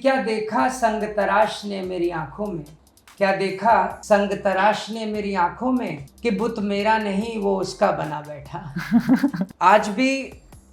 क्या देखा संग तराश ने मेरी आंखों में, क्या देखा संग तराश ने मेरी आंखों में कि बुत मेरा नहीं वो उसका बना बैठा। आज भी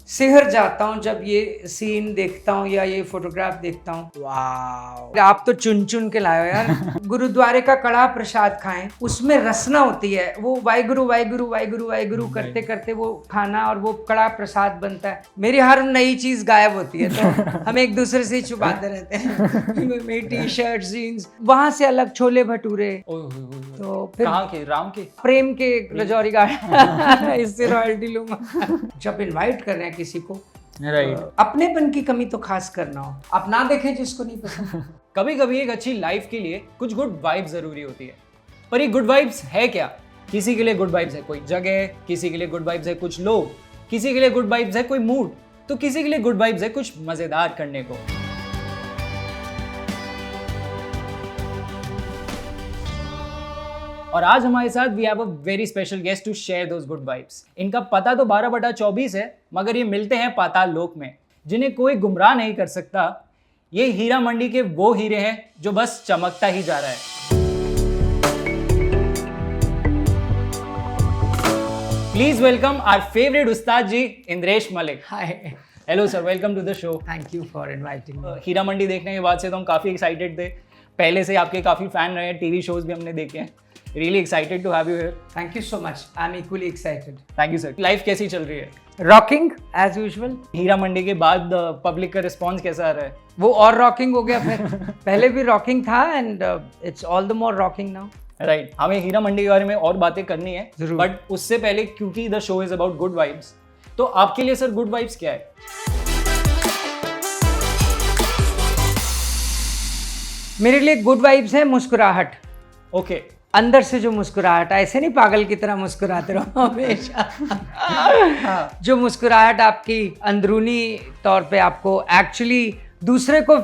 सिहर जाता हूँ जब ये सीन देखता हूँ या ये फोटोग्राफ देखता हूँ। वाह, आप तो चुन चुन के लाए हो यार। गुरुद्वारे का कड़ा प्रसाद खाएं, उसमें रसना होती है, वो वाहिगुरु वाहिगुरु वाहिगुरु वाहिगुरु करते करते वो खाना और वो कड़ा प्रसाद बनता है। मेरी हर नई चीज गायब होती है, तो हम एक दूसरे से छुपाते रहते हैं। मेरी टी शर्ट, जीन्स, वहां से अलग छोले भटूरे। तो फिर कहाँ के? राम के? प्रेम के रजौरी गार्डन। इससे रॉयल्टी लूंगा। जब इनवाइट कर रहे हैं किसी को, राइट, अपनेपन की कमी तो खास करना हो, आप ना देखें जिसको नहीं पसंद। कभी कभी एक अच्छी लाइफ के लिए कुछ गुड वाइब्स जरूरी होती है। पर ये गुड वाइब्स है क्या? किसी के लिए गुड वाइब्स है कोई जगह, किसी के लिए गुड वाइब्स है कुछ लोग, किसी के लिए गुड वाइब्स है कोई मूड, तो किसी के लिए गुड वाइब्स है कुछ मजेदार करने को। और आज हमारे साथ we have a very special guest to share those good vibes. इनका पता तो 12/24 है, मगर ये मिलते हैं पाताल लोक में, जिन्हें कोई गुमराह नहीं कर सकता। ये हीरा मंडी के वो हीरे हैं जो बस चमकता ही जा रहा है। Please welcome our favourite ustad ji, Indresh Malik. Hi, hello sir, welcome to the show. Thank you for inviting me. Heera Mandi देखने के बाद से तो हम काफ़ी एक्साइटेड थे, पहले से आपके काफ़ी फैन रहे हैं, टीवी शोज भी हमने देखे हैं। Really excited to have you here. Thank you so much, I am equally excited. Thank you sir. Life कैसी चल रही है? Rocking as usual. Heera Mandi के बाद पब्लिक का रिस्पांस कैसा आ रहा है? वो और रॉकिंग हो गया फिर। पहले भी रॉकिंग था and it's all the more rocking now. Right, हमें हीरा मंडी के बारे में और बातें करनी है, जरूर। बट उससे पहले क्योंकि the show is about good vibes, तो आपके लिए सर गुड वाइब्स क्या है? मेरे लिए गुड वाइब्स है मुस्कुराहट। ओके, अंदर से जो मुस्कुराहट, ऐसे नहीं पागल की तरह मुस्कुराते रहो हमेशा। जो मुस्कुराहट आपकी अंदरूनी तौर पे आपको एक्चुअली दूसरे को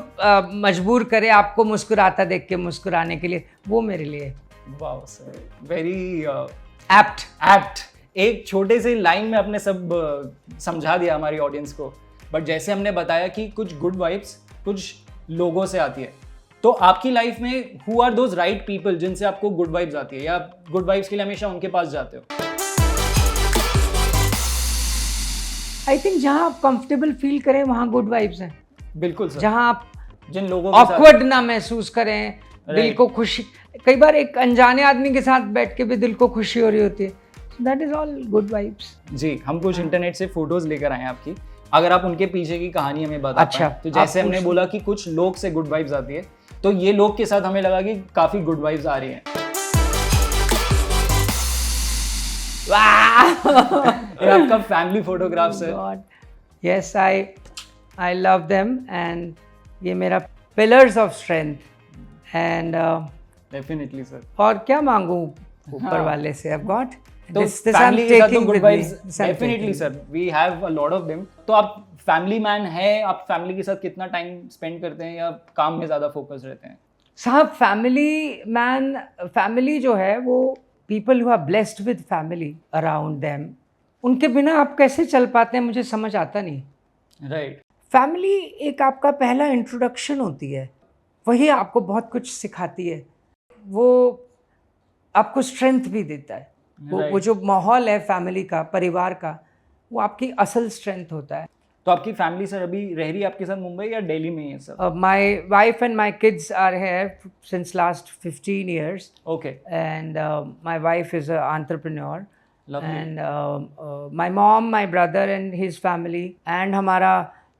मजबूर करे आपको मुस्कुराता देख के मुस्कुराने के लिए, वो मेरे लिए वाओ सर, वेरी एप्ट। एक छोटे से लाइन में आपने सब समझा दिया हमारी ऑडियंस को। बट जैसे हमने बताया कि कुछ गुड वाइब्स कुछ लोगों से आती है, तो आपकी लाइफ में who are those right people जिनसे आपको गुड वाइब्स आती है, या गुड वाइब्स के लिए हमेशा उनके पास जाते हो? आई थिंक जहाँ आप कंफर्टेबल फील करें वहाँ गुड वाइब्स हैं। बिल्कुल सर। जहाँ आप जिन लोगों के ऑकवर्ड ना महसूस करें, दिल को खुशी, कई बार एक अनजाने आदमी के साथ बैठ के भी दिल को खुशी हो रही होती है, that is all good vibes. जी, हम कुछ इंटरनेट से फोटोज लेकर आए हैं आपकी, अगर आप उनके पीछे की कहानी हमें बता अच्छा, पाएं। तो जैसे हमने बोला कि कुछ लोग से गुड वाइब्स आती है, तो ये लोग के साथ हमें लगा कि काफी गुड वाइब्स आ रही हैं। ये आपका फैमिली फोटोग्राफ्स है। Yes, I love them and ये मेरा pillars of strength and definitely sir. और क्या मांगू ऊपर वाले से, अब गॉट तो फैमिली के साथ तो good vibes definitely sir, we have a lot of them. तो आप फैमिली मैन है, आप फैमिली के साथ कितना टाइम स्पेंड करते हैं या काम में ज़्यादा फोकस रहते हैं? साहब, फैमिली मैन, फैमिली जो है वो people who are blessed with family around them, उनके बिना आप कैसे चल पाते हैं मुझे समझ आता नहीं। राइट, फैमिली एक आपका पहला इंट्रोडक्शन होती है, वही आपको बहुत कुछ सिखाती है, वो आपको स्ट्रेंथ भी देता है। वो जो माहौल है फैमिली का, परिवार का, वो आपकी असल स्ट्रेंथ होता है। तो आपकी फैमिली सर अभी रह रही है आपके साथ मुंबई या दिल्ली में ही है sir? My wife and my kids are here since last 15 years. Okay, And my wife is an entrepreneur. Lovely. And my mom, my brother and his family, and हमारा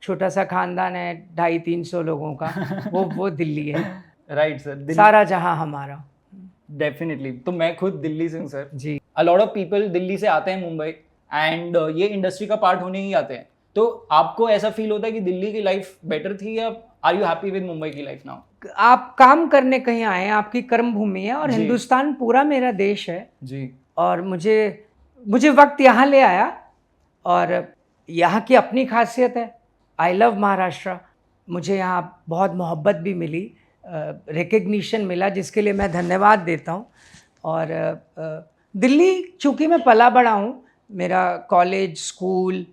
छोटा सा खानदान है 250-300 लोगों का, वो दिल्ली है। राइट सर, सारा जहां हमारा। डेफिनेटली। तो मैं खुद दिल्ली से हूँ sir ji. A lot of people Delhi से आते हैं मुंबई, एंड ये इंडस्ट्री का पार्ट होने ही आते हैं। तो आपको ऐसा फील होता है कि दिल्ली की लाइफ बेटर थी, या are you happy with Mumbai की लाइफ नाउ? आप काम करने कहीं आए हैं, आपकी कर्म भूमि है, और हिंदुस्तान पूरा मेरा देश है जी। और मुझे वक्त यहाँ ले आया, और यहाँ की अपनी खासियत है। I love Maharashtra. मुझे यहाँ बहुत मोहब्बत भी मिली, रिकग्निशन मिला, जिसके लिए मैं धन्यवाद देता हूँ। और दिल्ली चूँकि मैं पला बड़ा हूँ, मेरा कॉलेज, स्कूल,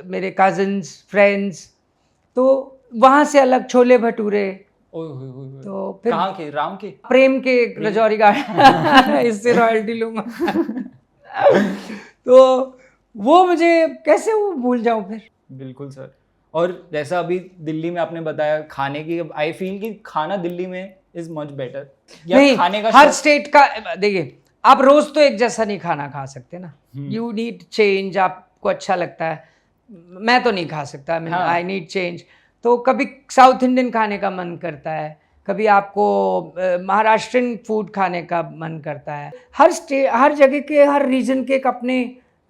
मेरे कज़न्स, फ्रेंड्स, तो वहाँ से अलग छोले भटूरे, ओए होए होए होए। तो फिर कहाँ के? राम के? प्रेम के रजौरी गार्डन इससे रॉयल्टी लूंगा। तो वो मुझे कैसे वो भूल जाऊं फिर। बिल्कुल सर। और जैसा अभी दिल्ली में आपने बताया खाने की, आई फील कि खाना दिल्ली में इज मच बेटर। नहीं, खाने का हर शौक- स्टेट का देखिए, आप रोज तो एक जैसा नहीं खाना खा सकते ना, यू नीड चेंज। आपको अच्छा लगता है, मैं तो नहीं खा सकता, हाँ। I need change. तो कभी साउथ इंडियन खाने का मन करता है, कभी आपको महाराष्ट्रियन फूड खाने का मन करता है। हर जगह के, हर रीजन के एक अपने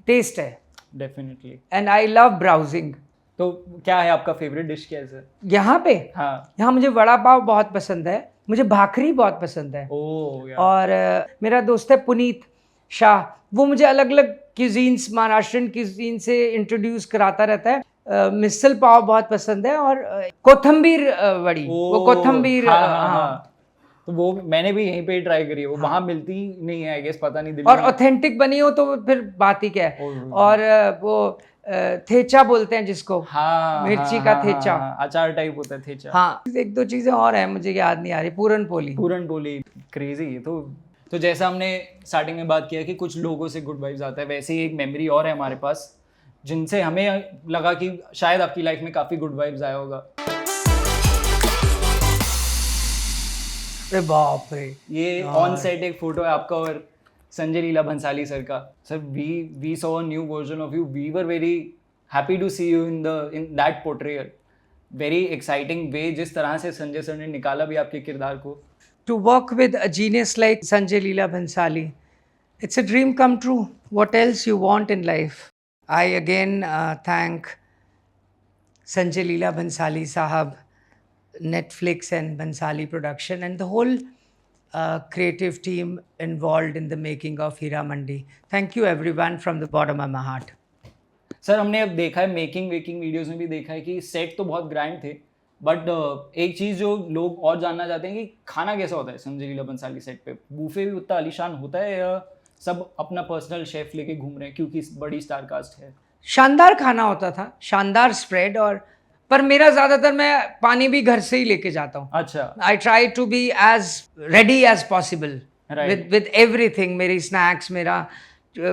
टेस्ट है। Definitely. And I love browsing. तो क्या है आपका फेवरेट डिश क्या है सर? यहाँ पे, हाँ। यहाँ मुझे वड़ा पाव बहुत पसंद है, मुझे भाखरी बहुत पसंद है। ओह यार। और मेरा दोस्त है पुनीत शाह, वो मुझे अलग अलग क्यूजीन्स, महाराष्ट्रियन क्यूजीन से इंट्रोड्यूस कराता रहता है। मिसल पाव बहुत पसंद है, और कोथंबीर वड़ी, वो ओह, कोथंबीर, हाँ, हाँ, हाँ। हाँ। तो वो मैंने भी यहीं पे ट्राई करी है, वो वहाँ मिलती नहीं है आई गेस, पता नहीं दिल्ली और में। ऑथेंटिक बनी हो तो फिर बात ही क्या है। ओह, और वो थेचा बोलते हैं जिसको, हाँ, मिर्ची हाँ, का हाँ, थेचा। हाँ, अचार टाइप होता है थेचा। हाँ, एक दो चीजें और हैं मुझे याद नहीं आ रही, पूरन पोली। पूरन पोली क्रेजी है। तो जैसा हमने स्टार्टिंग में बात किया कि कुछ लोगों से गुड वाइब्स आता है, वैसे ही एक मेमोरी और है हमारे पास जिनसे हमें लगा कि शायद आपकी लाइफ में काफी गुड वाइब्स आया होगा। अरे बाप रे, ये ऑन सेट एक फोटो है आपका और संजय लीला भंसाली सर का। Sir we saw a new version of you, we were very happy to see you in that portrayal. Very exciting way जिस तरह से संजय सर ने निकाला भी आपके किरदार को। to work with a genius like Sanjay Leela Bhansali, it's a dream come true. What else you want in life? I again thank Sanjay Leela Bhansali Sahab, Netflix and Bhansali Production, and the whole creative team involved in the making of Hira Mandi. Thank you everyone from the bottom of my heart. Sir हमने अब देखा है making videos में भी देखा है कि set तो बहुत ग्रैंड थे, बट एक चीज़ जो लोग और जानना चाहते हैं कि खाना कैसा होता है संजय लीला बंसाली सेट पे। बूफे भी उतना आलीशान होता है या सब अपना पर्सनल शेफ लेके घूम रहे हैं क्योंकि बड़ी स्टार कास्ट है? शानदार खाना होता था, शानदार स्प्रेड, और पर मेरा ज़्यादातर, मैं पानी भी घर से ही लेके जाता हूँ। अच्छा। I try to be as ready as possible Right. with everything. मेरी स्नैक्स, मेरा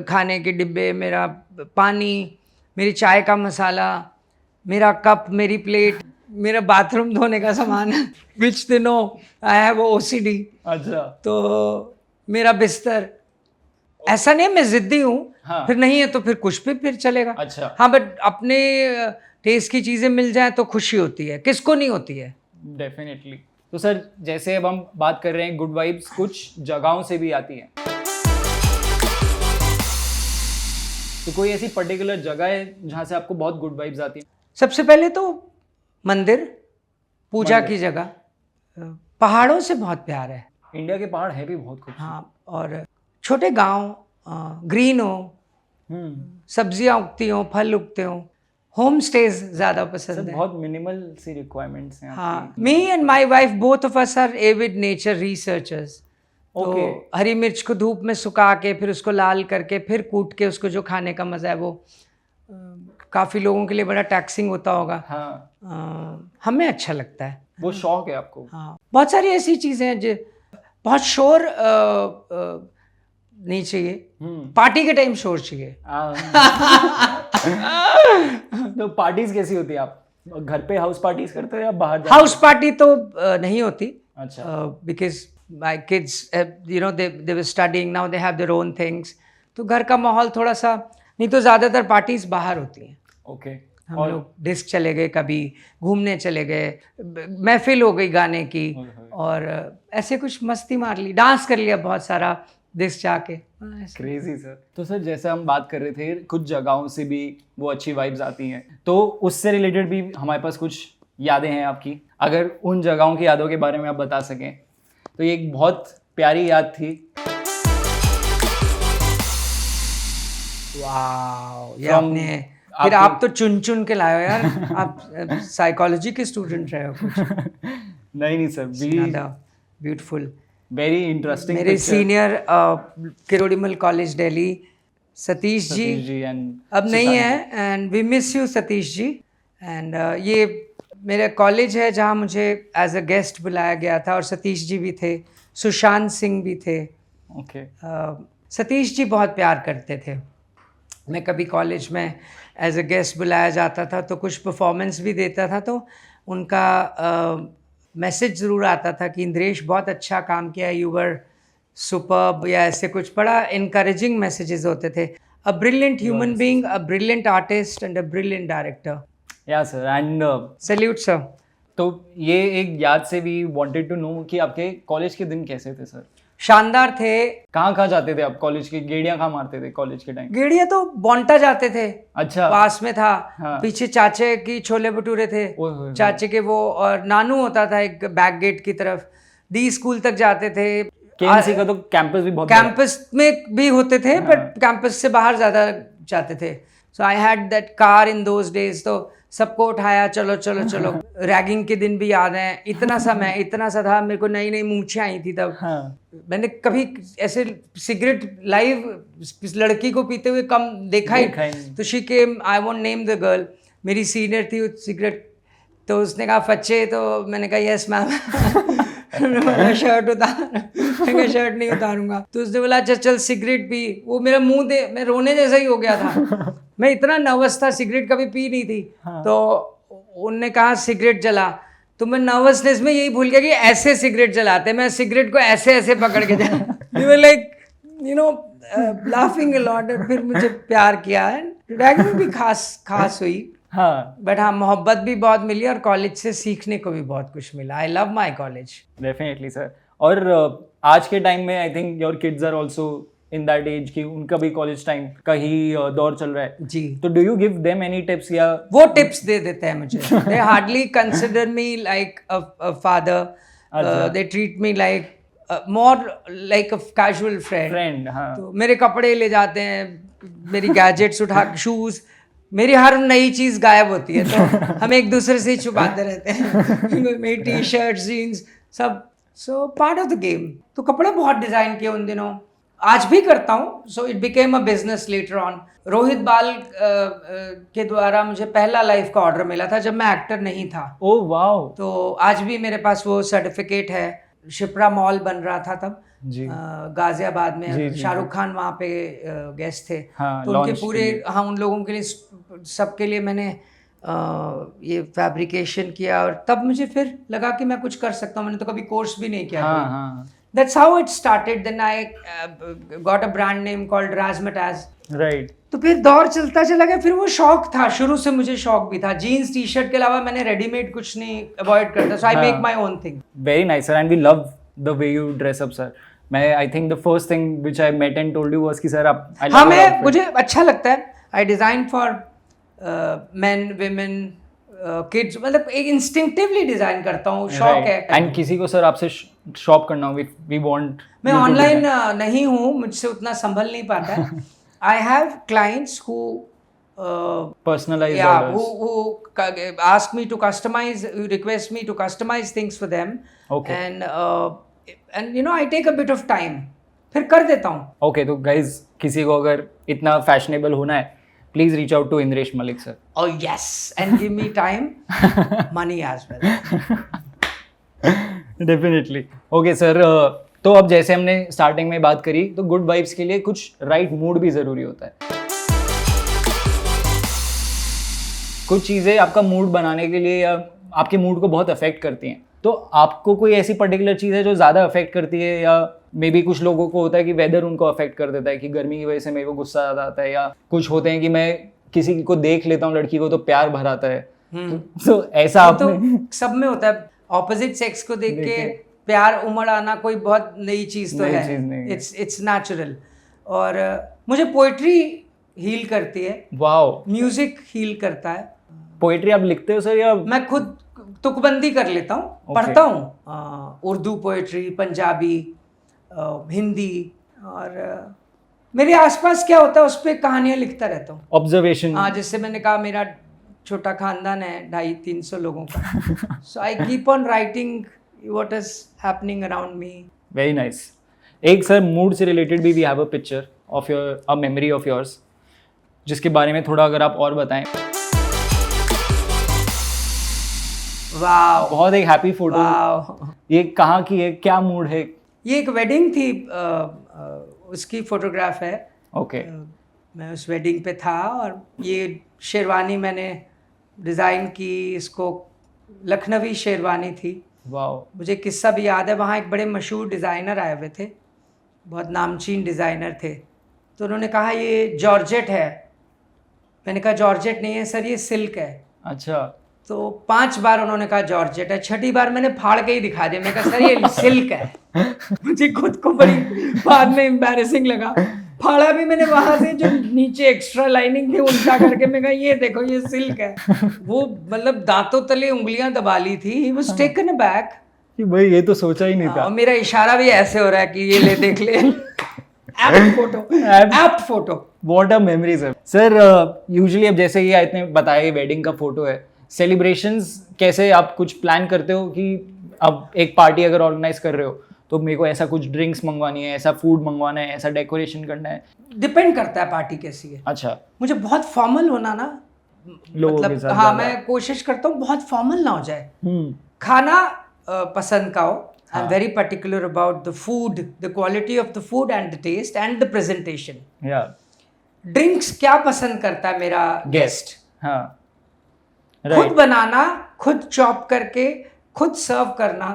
खाने के डिब्बे, मेरा पानी, मेरी चाय का मसाला, मेरा कप, मेरी प्लेट, मेरा बाथरूम धोने का सामान which they know I have OCD। अच्छा। तो मेरा बिस्तर, ऐसा नहीं है मैं जिद्दी हूँ, हाँ। फिर नहीं है तो फिर कुछ भी फिर चलेगा। अच्छा। हाँ, बट अपने टेस्ट की चीज़ें मिल जाए तो खुशी होती है, किसको नहीं होती है। डेफिनेटली। तो सर जैसे अब हम बात कर रहे हैं गुड वाइब्स कुछ जगहों से भी आती हैं, तो कोई ऐसी पर्टिकुलर जगह है जहाँ से आपको बहुत गुड वाइब्स आती हैं? सबसे पहले तो मंदिर, पूजा की जगह, पहाड़ों से बहुत प्यार है। इंडिया के पहाड़ है भी बहुत खूबसूरत। हाँ, और छोटे गांव, ग्रीन हो, सब्जियां उगती हो, फल उगते हो, होम स्टेज ज़्यादा सर पसंद है। बहुत मिनिमल सी रिक्वायरमेंट्स हैं हाँ, आपकी। Me and my wife both of us are avid nature researchers. तो Okay. हरी मिर्च को धूप में सुखा के फिर उसको लाल करके फिर कूट के उसको जो खाने का मज़ा है वो काफ़ी लोगों के लिए बड़ा टैक्सिंग होता होगा। हाँ, हमें अच्छा लगता है। वो शौक है आपको। हाँ, बहुत सारी ऐसी चीज़ें हैं जो बहुत शोर नहीं चाहिए, पार्टी के टाइम शोर चाहिए। तो पार्टीज कैसी होती है? आप घर पे हाउस पार्टीज करते हो या बाहर जाते हाउस पार्टी तो नहीं होती, हो? अच्छा। Because my kids you know they were studying, now they have their own things, तो घर का माहौल थोड़ा सा, नहीं तो ज़्यादातर पार्टीज बाहर होती हैं। ओके। हम लोग डिस्क चले गए, कभी घूमने चले गए, महफिल हो गई गाने की, और ऐसे कुछ मस्ती मार ली, डांस कर लिया बहुत सारा डिस्क जाके। Crazy sir. तो सर जैसे हम बात कर रहे थे कुछ जगहों से भी वो अच्छी वाइब्स आती हैं, तो उससे रिलेटेड भी हमारे पास कुछ यादें हैं आपकी। अगर उन जगहों की यादों के बारे में आप बता सकें तो ये एक बहुत प्यारी याद थी। वाह, ये From आपने फिर आप तो चुन चुन के लाए हो यार। आप साइकोलॉजी के स्टूडेंट रहे हो कुछ। नहीं सर, ब्यूटीफुल, वेरी इंटरेस्टिंग। मेरे senior Kirori Mal college Delhi Satish ji and अब नहीं है, and we miss you Satish ji. And ये मेरा कॉलेज है जहाँ मुझे एज अ गेस्ट बुलाया गया था, और सतीश जी भी थे, सुशांत सिंह भी थे। ओके। सतीश जी बहुत प्यार करते थे। मैं कभी कॉलेज में एज अ गेस्ट बुलाया जाता था तो कुछ परफॉर्मेंस भी देता था, तो उनका मैसेज ज़रूर आता था कि इंद्रेश बहुत अच्छा काम किया, यू वर सुपर्ब, या ऐसे कुछ बड़ा इनकरेजिंग मैसेजेस होते थे। A brilliant human being, a brilliant artist and a brilliant director. या सर, एंड सैल्यूट सर। तो ये एक याद से भी वांटेड टू नो कि आपके कॉलेज के दिन कैसे थे सर? शानदार थे। कहाँ कहाँ जाते थे आप कॉलेज की? गेड़ियाँ कहाँ मारते थे कॉलेज के टाइम? गेड़िया तो बोंटा जाते थे, अच्छा। पास में था। हाँ। पीछे चाचे की छोले भटूरे थे, ओए होए होए। चाचे के वो, और नानू होता था एक बैक गेट की तरफ। डी स्कूल तक जाते थे। केएमसी का तो कैंपस भी बहुत बड़ा है। कैंपस में भी होते थे, हाँ। बट कैंपस से बाहर ज़्यादा जाते थे। So I had that car in those days, तो सबको उठाया, चलो चलो चलो। रैगिंग के दिन भी याद हैं। इतना सा था, मेरे को नई नई मूंछें आई थी तब। हाँ। मैंने कभी ऐसे सिगरेट लाइव लड़की को पीते हुए कम देखा ही नहीं। तो she came, I won't name the girl, मेरी सीनियर थी सिगरेट, तो उसने कहा फच्चे, तो मैंने कहा यस मैम। शर्ट उतार, मैं शर्ट नहीं उतारूंगा। तो उसने बोला अच्छा चल सिगरेट पी। वो मेरा मुंह दे, मैं रोने जैसा ही हो गया था। मैं इतना नर्वस था, सिगरेट कभी पी नहीं थी। हाँ। तो उनने कहा सिगरेट जला, तो मैं नर्वसनेस में यही भूल गया कि ऐसे सिगरेट जलाते, मैं सिगरेट को ऐसे ऐसे पकड़ के जला, like you know laughing a lot. फिर मुझे प्यार किया, रैगिंग भी खास हुई। हाँ। बट हाँ, मोहब्बत भी बहुत मिली और कॉलेज से सीखने को भी बहुत कुछ मिला। I love my college. Definitely sir. और आज के टाइम में I think your kids are also in that age कि उनका भी कॉलेज टाइम का ही दौर चल रहा है जी। तो do you give them any tips? या वो टिप्स दे देते हैं मुझे। They hardly consider me like a father, they treat me like more like a casual friend. हाँ। तो मेरे कपड़े ले जाते हैं, मेरी गैजेट्स उठा, शूज, मेरी हर नई चीज गायब होती है, तो हम एक दूसरे से ही छुपाते रहते हैं। मेरी टी शर्ट, जीन्स सब, so part of the game. तो कपड़े बहुत डिजाइन किए उन दिनों, आज भी करता हूँ। So it became a business later on. Rohit बाल के द्वारा मुझे पहला लाइफ का ऑर्डर मिला था जब मैं एक्टर नहीं था। Oh wow. तो आज भी मेरे पास वो सर्टिफिकेट है। शिप्रा मॉल बन रहा था तब जी। गाजियाबाद में। जी, जी, शाहरुख खान वहाँ पे गेस्ट थे। हाँ, तो उनके launch पूरे, के लिए। हाँ, उन लोगों के लिए, सबके लिए मैंने ये फैब्रिकेशन किया, और तब मुझे फिर लगा कि मैं कुछ कर सकता हूँ। मैंने तो कभी कोर्स भी नहीं किया। हाँ हाँ। That's how it started. Then I got a brand name called Razzmatazz. Right. तो फिर दौर चलता चला गया। फिर वो शौक था, शुरू से मुझे शौक भी था। जीन्स टी शर्ट के अलावा मैंने रेडीमेड कुछ नहीं अवॉइड करता। So I make my own thing. Very nice sir, and we love the way you dress up sir. मैं I think the first thing which I met and told you was कि sir आप, हाँ, मैं, मुझे अच्छा लगता है। I design for men, women, kids, मतलब एक इंस्टिंक्टिवली डिजाइन करता हूँ, शौक है। एंड किसी को सर आपसे शॉप करना हो, वी वांट, मैं ऑनलाइन नहीं हूँ, मुझसे उतना संभल नहीं पाता है। I have clients who personalized yeah, orders. who ask me to customize, who request me to customize things for them. Okay. And you know, I take a bit of time, फिर कर देता हूँ। Okay, तो guys, किसी को अगर इतना fashionable होना है, please reach out to Indresh Malik sir. Oh yes, and give me time, money as well. Definitely. Okay sir, तो अब जैसे हमने स्टार्टिंग में बात करी, तो गुड वाइब्स के लिए कुछ राइट मूड भी ज़रूरी होता है। कुछ चीज़ें आपका मूड बनाने के लिए या आपके मूड को बहुत अफेक्ट करती हैं, तो आपको कोई ऐसी पर्टिकुलर चीज़ है जो ज़्यादा अफेक्ट करती है? या मे बी कुछ लोगों को होता है कि वेदर उनको अफेक्ट कर देता है कि गर्मी की वजह से मेरे को गुस्सा ज़्यादा आता है, या कुछ होते हैं कि मैं किसी को देख लेता हूँ लड़की को तो प्यार भर आता है। तो ऐसा तो आपने? सब में होता है। ऑपोजिट सेक्स को देख के प्यार उमड़ आना कोई बहुत नई चीज़ तो है। It's natural. और मुझे पोइट्री हील करती है। वाओ। म्यूजिक हील करता है। पोइट्री आप लिखते हो सर या? मैं खुद तुकबंदी कर लेता हूँ, पढ़ता हूँ उर्दू पोइट्री, पंजाबी, हिंदी, और मेरे आसपास क्या होता है उस पर कहानियाँ लिखता रहता हूँ। ऑब्जर्वेशन। हाँ, जैसे मैंने कहा मेरा छोटा खानदान है 250-300 लोगों का। So I keep on writing what is happening around me. Very nice. एक सर मूड से रिलेटेड भी we have a picture of your, a memory of yours, जिसके बारे में थोड़ा अगर आप और बताएं। वाह बहुत एक हैप्पी फोटो। वाह, ये कहाँ की है, क्या मूड है? ये एक वेडिंग थी, उसकी फोटोग्राफ है। ओके। मैं उस वेडिंग पे था और ये शेरवानी मैंने डिज़ाइन की, इसको लखनवी शेरवानी थी। वाह। मुझे किस्सा भी याद है, वहाँ एक बड़े मशहूर डिज़ाइनर आए हुए थे, बहुत नामचीन डिज़ाइनर थे। तो उन्होंने कहा ये जॉर्जेट है। मैंने कहा जॉर्जेट नहीं है सर, ये सिल्क है। अच्छा। तो 5 बार उन्होंने कहा जॉर्जेट है, 6ठी बार मैंने फाड़ के ही दिखा दिया। मैं कहा सर ये सिल्क है। मुझे खुद को बड़ी बाद में एम्बैरेसिंग लगा। फाड़ा भी मैंने वहां से, जो नीचे एक्स्ट्रा लाइनिंग थी उल्टा करके। मैं कहा ये देखो ये सिल्क है। वो मतलब दांतों तले उंगलियां दबा ली थी। ही वाज टेकन अबैक कि भाई ये तो सोचा ही नहीं था। और मेरा इशारा भी ऐसे हो रहा है कि ये ले देख ले। Apt photo, apt photo. What a memory sir. Sir usually अब जैसे ये आपने बताया वेडिंग का फोटो है, सेलिब्रेशंस कैसे आप कुछ प्लान करते हो कि अब एक पार्टी अगर ऑर्गेनाइज कर रहे हो तो मेरे को ऐसा कुछ ड्रिंक्स मंगवानी है, ऐसा फूड मंगवाना है, ऐसा डेकोरेशन करना है? डिपेंड करता है पार्टी कैसी है। अच्छा। मुझे बहुत फॉर्मल होना ना, लोगों के मतलब साथ हाँ, ज्यादा। मैं कोशिश करता हूँ बहुत फॉर्मल ना हो जाए। खाना पसंद का हो। I am very particular about the food, the quality of the food and the taste and the presentation. या ड्रिंक्स क्या पसंद करता है मेरा गेस्ट? हाँ। खुद बनाना, खुद चॉप करके, खुद सर्व करना,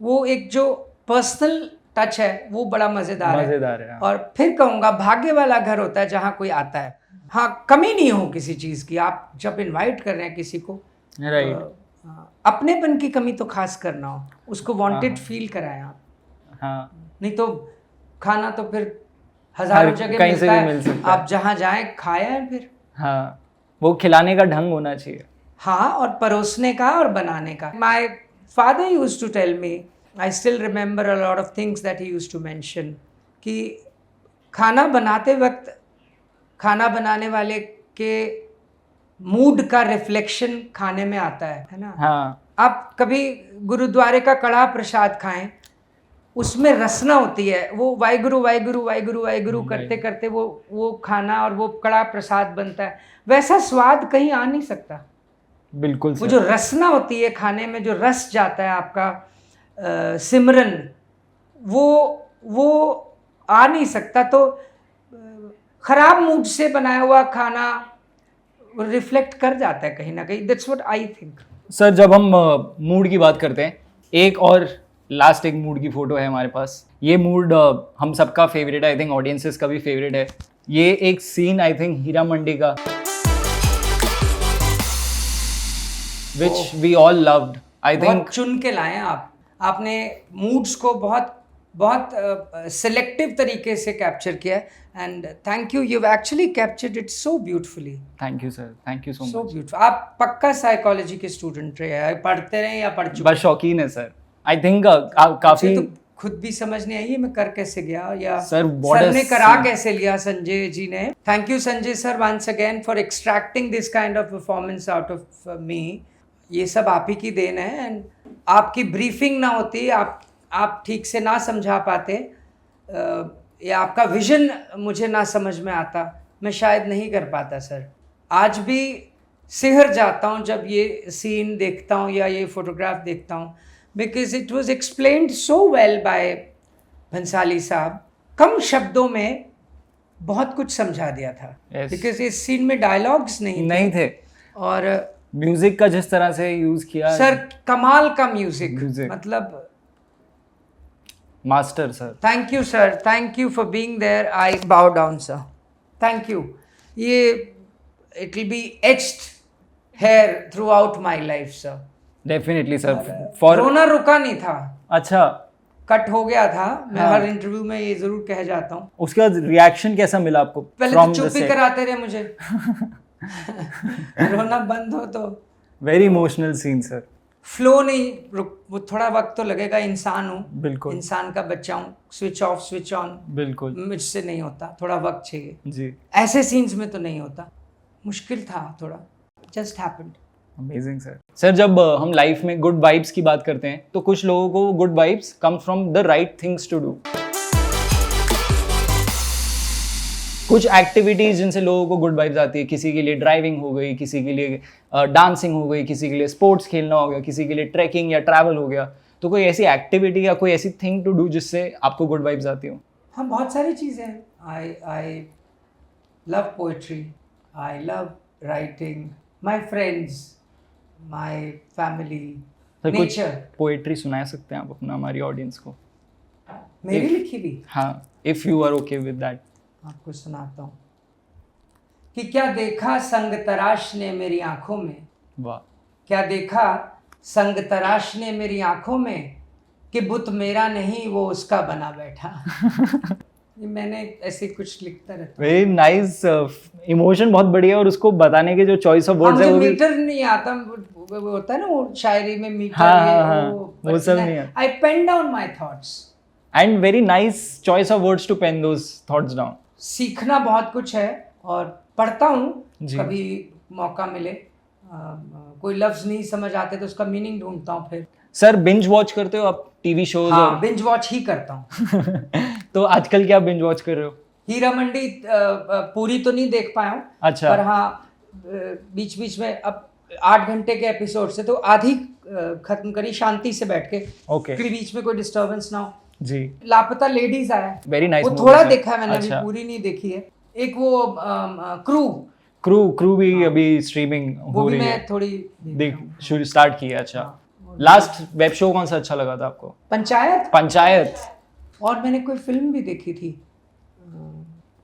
वो एक जो पर्सनल टच है वो बड़ा मज़ेदार मजेदार है। और फिर कहूँगा भाग्य वाला घर होता है जहाँ कोई आता है। हाँ, कमी नहीं हो किसी चीज़ की। आप जब इनवाइट कर रहे हैं किसी को, राइट। अपनेपन की कमी तो खास करना हो, उसको वांटेड फील कराएं आप। हाँ। नहीं तो खाना तो फिर हजारों जगह कहीं से मिलता भी है, मिल सकता है। आप जहाँ जाएं खाए हैं फिर। हाँ, वो खिलाने का ढंग होना चाहिए। हाँ, और परोसने का और बनाने का। My father used to tell me, I still remember a lot of things that he used to mention, कि खाना बनाते वक्त खाना बनाने वाले के मूड का रिफ्लेक्शन खाने में आता है ना। हाँ। आप कभी गुरुद्वारे का कड़ा प्रसाद खाएं, उसमें रसना होती है, वो वाहिगुरु वाहिगुरु वाहिगुरु वाहिगुरु करते करते वो खाना और वो कड़ा प्रसाद बनता है। वैसा स्वाद कहीं आ नहीं सकता। बिल्कुल वो जो रसना होती है खाने में, जो रस जाता है आपका, सिमरन, वो आ नहीं सकता। तो खराब मूड से बनाया हुआ खाना रिफ्लेक्ट कर जाता है कहीं ना कहीं। That's what I think. Sir, जब हम मूड की बात करते हैं, एक और लास्ट एक मूड की फोटो है हमारे पास। ये मूड हम सबका फेवरेट है, आई थिंक ऑडियंसेस का भी फेवरेट है। ये एक scene I think Heeramandi का, which we all loved. I think बहुत चुन के लाए हैं आप। आपने मूड्स को बहुत बहुत सिलेक्टिव तरीके से कैप्चर किया है, and thank you, you have actually captured it so beautifully. Thank you sir, thank you so so much. Beautiful. आप पक्का साइकोलॉजी के स्टूडेंट रहे, पढ़ते रहे या पढ़ चुके? बस शौकीन है सर। आई थिंक काफी तो खुद भी समझ नहीं आई मैं कर कैसे गया, या सर सर ने करा कैसे लिया संजय जी ने। Thank you Sanjay sir once again for extracting this kind of performance out of me. ये सब आप ही की देन है, एंड आपकी ब्रीफिंग ना होती, आप ठीक से ना समझा पाते, या आपका विजन मुझे ना समझ में आता, मैं शायद नहीं कर पाता सर। आज भी सिहर जाता हूँ जब ये सीन देखता हूँ या ये फोटोग्राफ देखता हूँ, because it was explained so well by Bhansali साहब। कम शब्दों में बहुत कुछ समझा दिया था, बिकॉज इस सीन में डायलॉग्स नहीं थे, और म्यूजिक का जिस तरह से यूज किया सर, कमाल का म्यूजिक, Music. मतलब master sir. Thank you sir, thank you for being there. I bow down sir, thank you. ये it will be etched here throughout my life sir. Definitely sir. फॉर रोना रुका नहीं था, अच्छा, कट हो गया था। मैं हाँ। हर इंटरव्यू में ये जरूर कह जाता हूँ। उसके बाद रिएक्शन कैसा मिला आपको? पहले तो चुप ही कराते रहे मुझे। रोना बंद हो तो very emotional scene sir. Flow नहीं रुक, वो थोड़ा वक्त तो लगेगा। इंसान हूँ, बिल्कुल इंसान का बच्चा हूँ, स्विच ऑफ स्विच ऑन बिल्कुल मुझसे नहीं होता, थोड़ा वक्त चाहिए। जी। ऐसे सीन्स में तो नहीं होता, मुश्किल था थोड़ा, just happened. Amazing sir. Sir, जब हम लाइफ में गुड वाइब्स की बात करते हैं तो कुछ लोगों को good vibes come from the right things to do. कुछ एक्टिविटीज जिनसे लोगों को गुड वाइब्स आती है, किसी के लिए ड्राइविंग हो गई, किसी के लिए डांसिंग हो गई, किसी के लिए स्पोर्ट्स खेलना हो गया, किसी के लिए ट्रैकिंग या ट्रैवल हो गया, तो कोई ऐसी एक्टिविटी या कोई ऐसी थिंग टू डू जिससे आपको गुड वाइब्स आती हो? हाँ, बहुत सारी चीज़ें हैं. I love poetry, I love writing, my friends, my family, कुछ नेचर. पोएट्री सुना सकते हैं आप अपना हमारी ऑडियंस को? मेरी लिखी भी हाँ, if you are okay with that. आपको सुनाता हूँ. कि क्या देखा संग तराश ने मेरी आंखों में, वाह. क्या देखा संग तराश ने मेरी आंखों में, कि बुत मेरा नहीं वो उसका बना बैठा. ये मैंने ऐसे कुछ लिखता रहता. Very nice. इमोशन बहुत बढ़िया, और उसको बताने के जो चॉइस ऑफ वर्ड्स है मुझे वो भी. मीटर नहीं आता. वो होता है ना वो शायरी में मीटर. हाँ, वो सब नहीं है. I pen down my thoughts. And very nice choice of words to pen those thoughts down. सीखना बहुत कुछ है और पढ़ता हूँ जी. कभी मौका मिले. कोई लफ्ज नहीं समझ आते तो उसका मीनिंग ढूंढता हूँ फिर. सर, बिंज वॉच करते हो आप टीवी शोज? हाँ, बिंज वॉच ही करता हूँ. तो आजकल क्या बिंज वॉच कर रहे हो? हीरा मंडी पूरी तो नहीं देख पाया हूँ. अच्छा. पर हाँ, बीच बीच में अब 8 घंटे के एपिसोड से तो आधी खत्म करी शांति से बैठ के. ओके. कि बीच में कोई डिस्टर्बेंस ना हो. जी. लापता लेडीज आया. Very nice. वो थोड़ा देखा है मैंने. अच्छा. अभी पूरी नहीं देखी है. एक वो क्रू भी अभी स्ट्रीमिंग वो हो भी रही मैं है. थोड़ी देख शुरू स्टार्ट किया. अच्छा. हाँ. लास्ट वेब शो कौन सा अच्छा लगा था आपको? पंचायत. और मैंने कोई फिल्म भी देखी थी,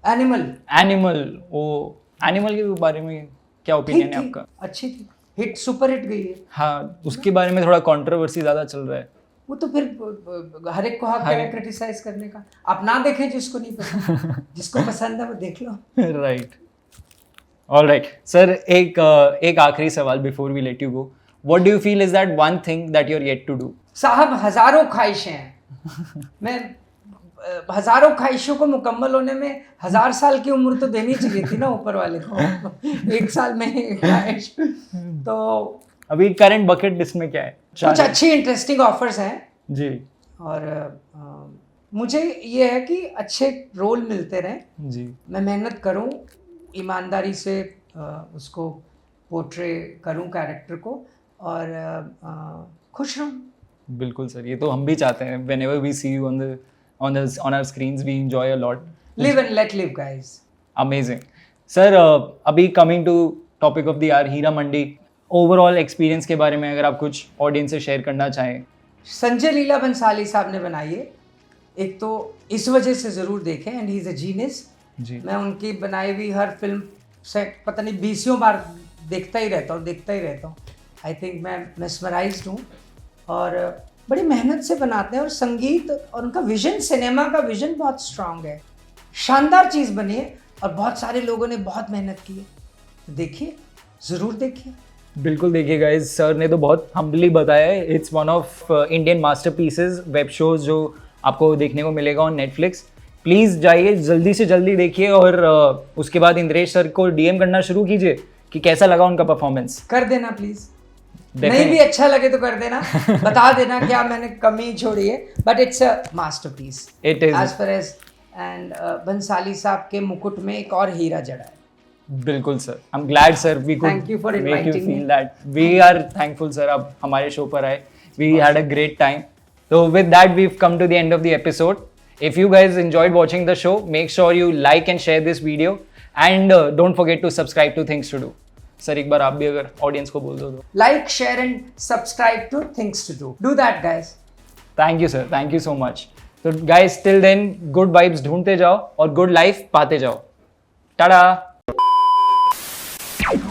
एनिमल. वो एनिमल के बारे में क्या ओपिनियन है आपका? अच्छी थी. हिट, सुपर हिट गई है. हाँ, उसके बारे में थोड़ा कंट्रोवर्सी ज्यादा चल रहा है. वो तो फिर हर एक को हक है क्रिटिसाइज करने का. आप ना देखें जिसको नहीं पसंद. जिसको पसंद है वो देख लो. राइट. ऑलराइट सर, एक आखिरी सवाल before we let you go. What do you feel is that one thing that you are yet to do? साहब, हजारों ख्वाहिशें हैं. मैं हजारों ख्वाहिशों को मुकम्मल होने में 1000 साल की उम्र तो देनी चाहिए थी ना ऊपर वाले को. 1 साल में ख्वाहिश. तो अभी करंट बकेट लिस्ट में क्या है? कुछ अच्छी इंटरेस्टिंग ऑफर्स हैं जी. और मुझे ये है कि अच्छे रोल मिलते रहें जी. मैं मेहनत करूं, ईमानदारी से उसको पोर्ट्रे करूं कैरेक्टर को, और खुश रहूं. बिल्कुल सर, ये तो हम भी चाहते हैं. whenever we see you on our screens we enjoy a lot. Live and let live, guys. Amazing. Sir, अभी coming to topic of the hour, Heera Mandi overall experience के बारे में अगर आप कुछ ऑडियंस से शेयर करना चाहें. संजय लीला बंसाली साहब ने बनाई है. एक तो इस वजह से ज़रूर देखें, and he is a genius. जी. मैं उनकी बनाई हुई हर फिल्म से पता नहीं 20 बार देखता ही रहता हूँ. आई थिंक मैं मेस्मराइज्ड हूँ. और बड़ी मेहनत से बनाते हैं, और संगीत और उनका विजन, सिनेमा का विजन बहुत स्ट्रांग है. शानदार चीज़ बनी है और बहुत सारे लोगों ने बहुत मेहनत की है. तो देखिए, ज़रूर देखिए. बिल्कुल देखिए गाइस, सर ने तो बहुत हम्बली बताया है. It's one of Indian masterpieces web shows जो आपको देखने को मिलेगा ऑन नेटफ्लिक्स. प्लीज़ जाइए, जल्दी से जल्दी देखिए, और उसके बाद इंद्रेश सर को डीएम करना शुरू कीजिए कि कैसा लगा उनका परफॉर्मेंस. कर देना प्लीज़. नहीं भी अच्छा लगे तो कर देना. बता देना क्या मैंने कमी छोड़ी है. But it's a masterpiece. It is as far as. And Bhansali साहब के मुकुट में एक और हीरा जड़ा है. बिल्कुल sir. I am glad sir we could Thank you for make you inviting feel me. That. We are thankful sir आप हमारे शो पर आए. We had a great time. So with that we've come to the end of the episode. If you guys enjoyed watching the show, make sure you like and share this video, and don't forget to subscribe to Things to Do. Sir, एक बार आप भी अगर audience को बोल दो तो. Like, share and subscribe to Things to Do. Do that, guys. Thank you sir, thank you so much. So guys, till then, good vibes ढूंढते जाओ और good life पाते जाओ. टाटा.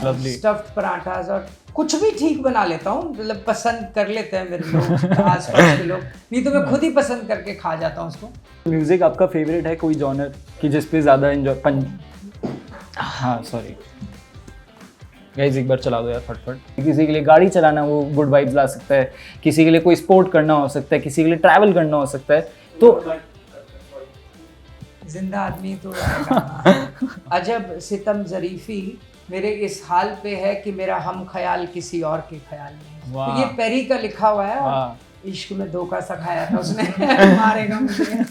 Lovely. Stuffed पराठास और कुछ भी ठीक बना लेता हूँ. मतलब पसंद कर लेते हैं मेरे लोग, आसपास के लोग. नहीं तो मैं खुद ही पसंद करके खा जाता हूँ उसको. म्यूजिक आपका फेवरेट है कोई जॉनर कि जिस पे ज़्यादा एंजॉय? हाँ सॉरी गाइस, एक बार चला दो यार फटफट. किसी के लिए गाड़ी चलाना वो गुड वाइब्स ला सकता है, किसी के लिए कोई स्पोर्ट करना हो सकता है, किसी के लिए ट्रैवल करना हो सकता है. तो जिंदा आदमी तो आएगा. अजब सितम ज़रीफ़ी मेरे इस हाल पे है कि मेरा हम ख्याल किसी और के ख्याल में. तो ये पेरी का लिखा हुआ है. और इश्क में धोखा सा खाया था उसने. मारेगा मुझे.